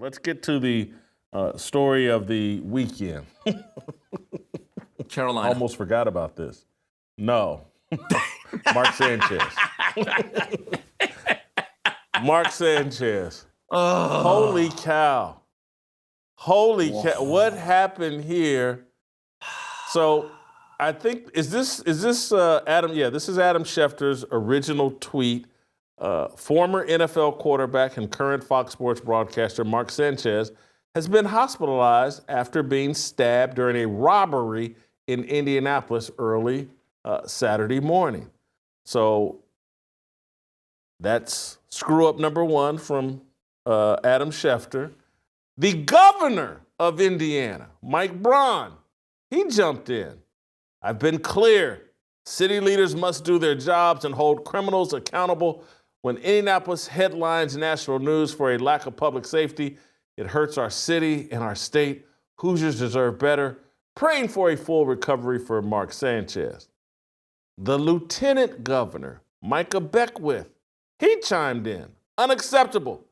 let's get to the story of the weekend. Carolina. Almost forgot about this. No. Mark Sanchez. Mark Sanchez. Oh. Holy cow. Holy cow. What happened here? So I think, is this Adam? Yeah, this is Adam Schefter's original tweet. Former NFL quarterback and current Fox Sports broadcaster Mark Sanchez has been hospitalized after being stabbed during a robbery in Indianapolis early Saturday morning. So that's screw up number one from Adam Schefter. The governor of Indiana, Mike Braun, he jumped in. I've been clear. City leaders must do their jobs and hold criminals accountable. When Indianapolis headlines national news for a lack of public safety, it hurts our city and our state. Hoosiers deserve better. Praying for a full recovery for Mark Sanchez. The lieutenant governor, Micah Beckwith, he chimed in. Unacceptable.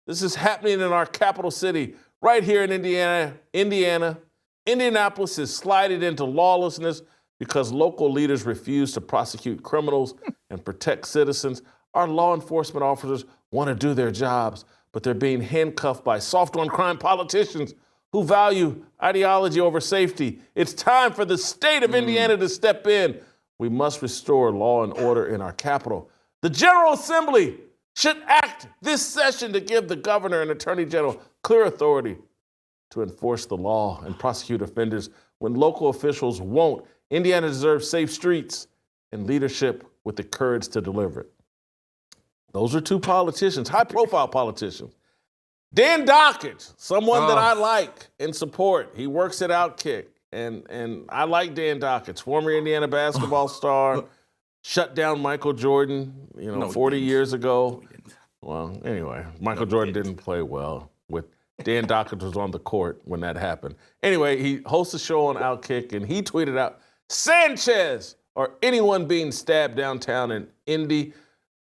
This is happening in our capital city, right here in Indiana. Indianapolis is sliding into lawlessness because local leaders refuse to prosecute criminals and protect citizens. Our law enforcement officers want to do their jobs, but they're being handcuffed by soft-on-crime politicians who value ideology over safety. It's time for the state of Indiana to step in. We must restore law and order in our capital. The General Assembly should act this session to give the governor and attorney general clear authority to enforce the law and prosecute offenders when local officials won't. Indiana deserves safe streets and leadership with the courage to deliver it. Those are two politicians, high-profile politicians. Dan Dockage, someone that I like and support. He works at Outkick, and I like Dan Dockage, former Indiana basketball star, shut down Michael Jordan, 40 years ago. Well, anyway, Michael Jordan didn't play well. Dan Dockage was on the court when that happened. Anyway, he hosts a show on Outkick, and he tweeted out, Sanchez or anyone being stabbed downtown in Indy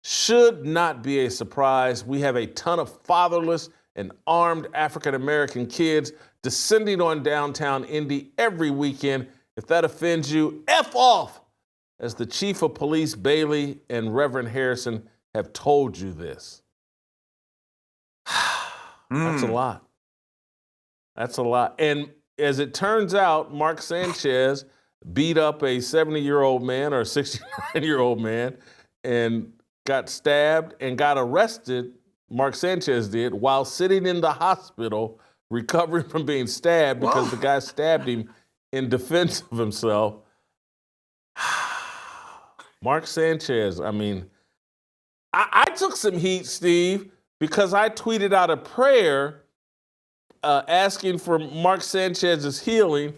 should not be a surprise. We have a ton of fatherless and armed African-American kids descending on downtown Indy every weekend. If that offends you, F off, as the chief of police, Bailey, and Reverend Harrison have told you this. That's a lot. That's a lot. And as it turns out, Mark Sanchez beat up a 70-year-old man or a 69-year-old man and got stabbed and got arrested, Mark Sanchez did, while sitting in the hospital recovering from being stabbed because the guy stabbed him in defense of himself. Mark Sanchez, I mean, I took some heat, Steve, because I tweeted out a prayer asking for Mark Sanchez's healing,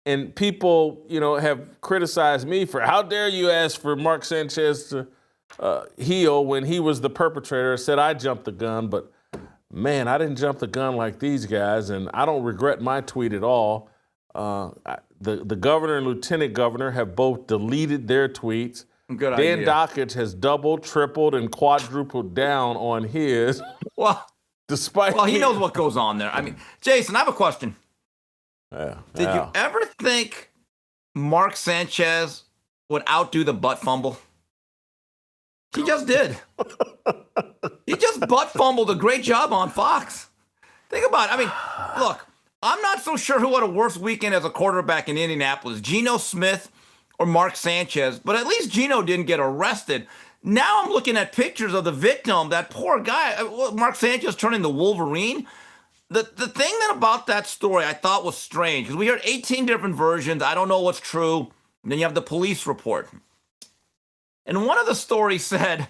and people, have criticized me for, how dare you ask for Mark Sanchez to heal when he was the perpetrator. Said I jumped the gun, but man, I didn't jump the gun like these guys, and I don't regret my tweet at all. The governor and lieutenant governor have both deleted their tweets. Good idea. Dan Dockage has doubled, tripled, and quadrupled down on his. He knows what goes on there. I mean, Jason, I have a question. Did you ever think Mark Sanchez would outdo the butt fumble? He just did. He just butt fumbled a great job on Fox. Think about it. I mean, look, I'm not so sure who had a worse weekend as a quarterback in Indianapolis, Geno Smith or Mark Sanchez, but at least Geno didn't get arrested. Now I'm looking at pictures of the victim, that poor guy, Mark Sanchez turning the Wolverine. The thing about that story I thought was strange, because we heard 18 different versions. I don't know what's true. And then you have the police report. And one of the stories said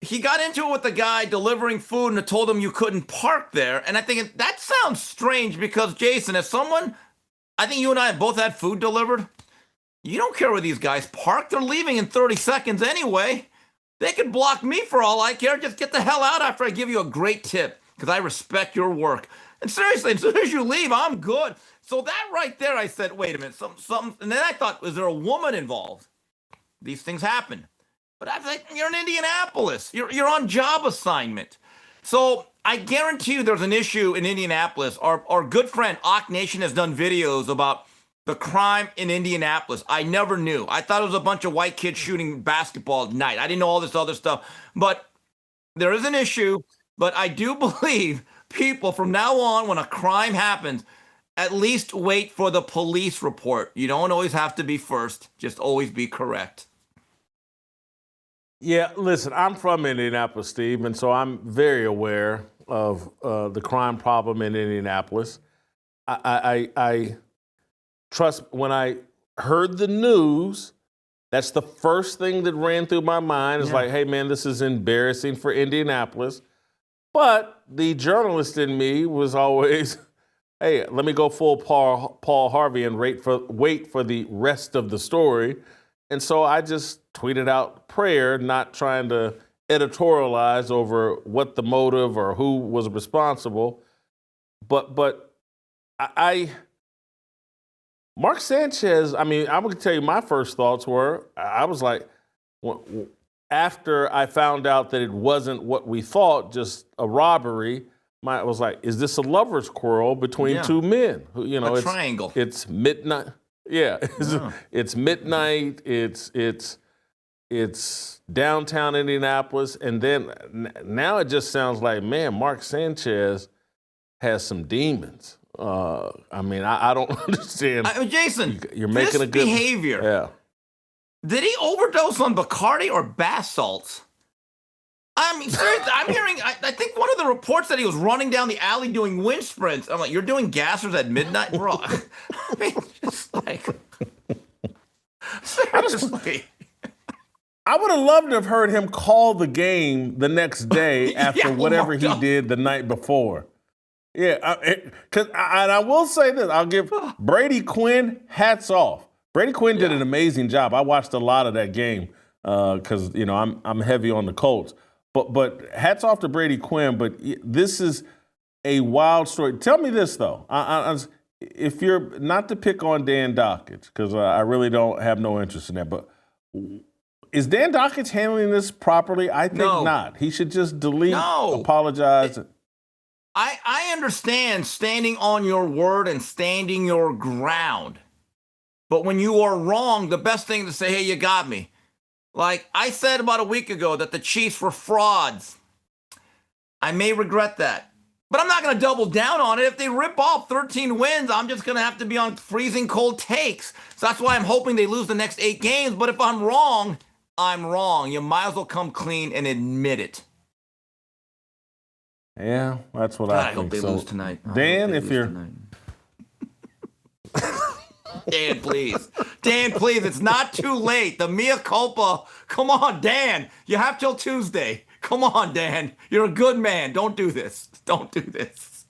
he got into it with the guy delivering food and told him you couldn't park there. And I think that sounds strange because, Jason, as someone, I think you and I have both had food delivered. You don't care where these guys park. They're leaving in 30 seconds anyway. They could block me for all I care. Just get the hell out after I give you a great tip because I respect your work. And seriously, as soon as you leave, I'm good. So that right there, I said, wait a minute, something. And then I thought, is there a woman involved? These things happen. But I was like, you're in Indianapolis. You're on job assignment. So I guarantee you there's an issue in Indianapolis. Our good friend, Ock Nation, has done videos about the crime in Indianapolis. I never knew. I thought it was a bunch of white kids shooting basketball at night. I didn't know all this other stuff. But there is an issue. But I do believe people from now on, when a crime happens, at least wait for the police report. You don't always have to be first. Just always be correct. Yeah, listen, I'm from Indianapolis, Steve, and so I'm very aware of the crime problem in Indianapolis. I trust, when I heard the news, that's the first thing that ran through my mind. It's like, hey, man, this is embarrassing for Indianapolis. But the journalist in me was always, hey, let me go full Paul Harvey and wait for the rest of the story. And so I just tweeted out prayer, not trying to editorialize over what the motive or who was responsible. But Mark Sanchez, I mean, I'm going to tell you my first thoughts were, I was like, after I found out that it wasn't what we thought, just a robbery, I was like, is this a lover's quarrel between two men? A triangle. It's midnight. Yeah, it's midnight. It's downtown Indianapolis, and then now it just sounds like, man, Mark Sanchez has some demons. I mean, I don't understand. Jason, you're making a good behavior. Yeah. Did he overdose on Bacardi or bath salts? I mean, seriously, I'm hearing, I think one of the reports that he was running down the alley doing wind sprints. I'm like, you're doing gassers at midnight? Bro, I mean, just like, seriously. I would have loved to have heard him call the game the next day after whatever he did the night before. Yeah, and I will say this, I'll give Brady Quinn hats off. Brady Quinn did an amazing job. I watched a lot of that game because, I'm heavy on the Colts. But hats off to Brady Quinn. But this is a wild story. Tell me this, though. If you're not to pick on Dan Dockich, because I really don't have no interest in that, but is Dan Dockich handling this properly? I think not. He should just delete, apologize. I understand standing on your word and standing your ground. But when you are wrong, the best thing to say, hey, you got me. Like I said about a week ago that the Chiefs were frauds. I may regret that. But I'm not going to double down on it. If they rip off 13 wins, I'm just going to have to be on freezing cold takes. So that's why I'm hoping they lose the next 8 games. But if I'm wrong, I'm wrong. You might as well come clean and admit it. Yeah, that's what I think. I hope they lose tonight. Dan, if you're... Dan, please. Dan, please. It's not too late. The mea culpa. Come on, Dan. You have till Tuesday. Come on, Dan. You're a good man. Don't do this. Don't do this.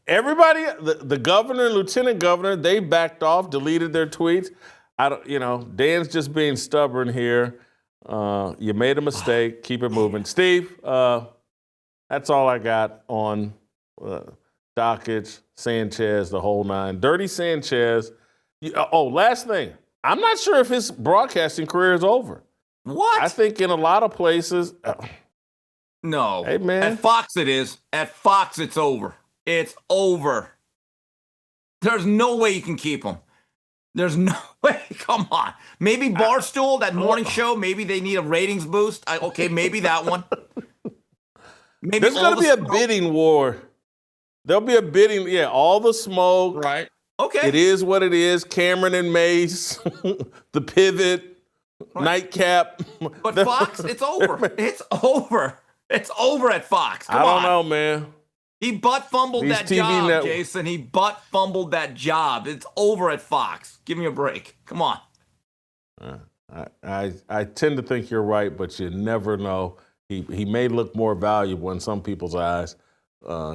Everybody, the governor, lieutenant governor, they backed off, deleted their tweets. Dan's just being stubborn here. You made a mistake. Keep it moving. Steve, that's all I got on Dockich, Sanchez, the whole nine. Dirty Sanchez. Last thing. I'm not sure if his broadcasting career is over. What? I think in a lot of places. No. Hey, man. At Fox it is. At Fox it's over. It's over. There's no way you can keep him. There's no way. Come on. Maybe Barstool, that morning show, maybe they need a ratings boost. Maybe that one. Maybe there's going to be a bidding war. There'll be a bidding, all the smoke. Right. Okay. It is what it is. Cameron and Mace, the pivot, nightcap. But Fox, it's over. It's over. It's over at Fox. Come I don't on. know, man. He butt fumbled These that TV job, Jason. He butt fumbled that job. It's over at Fox. Give me a break. Come on. I tend to think you're right, but you never know. He may look more valuable in some people's eyes.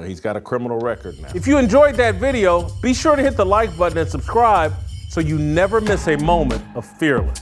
He's got a criminal record now. If you enjoyed that video, be sure to hit the like button and subscribe so you never miss a moment of Fearless.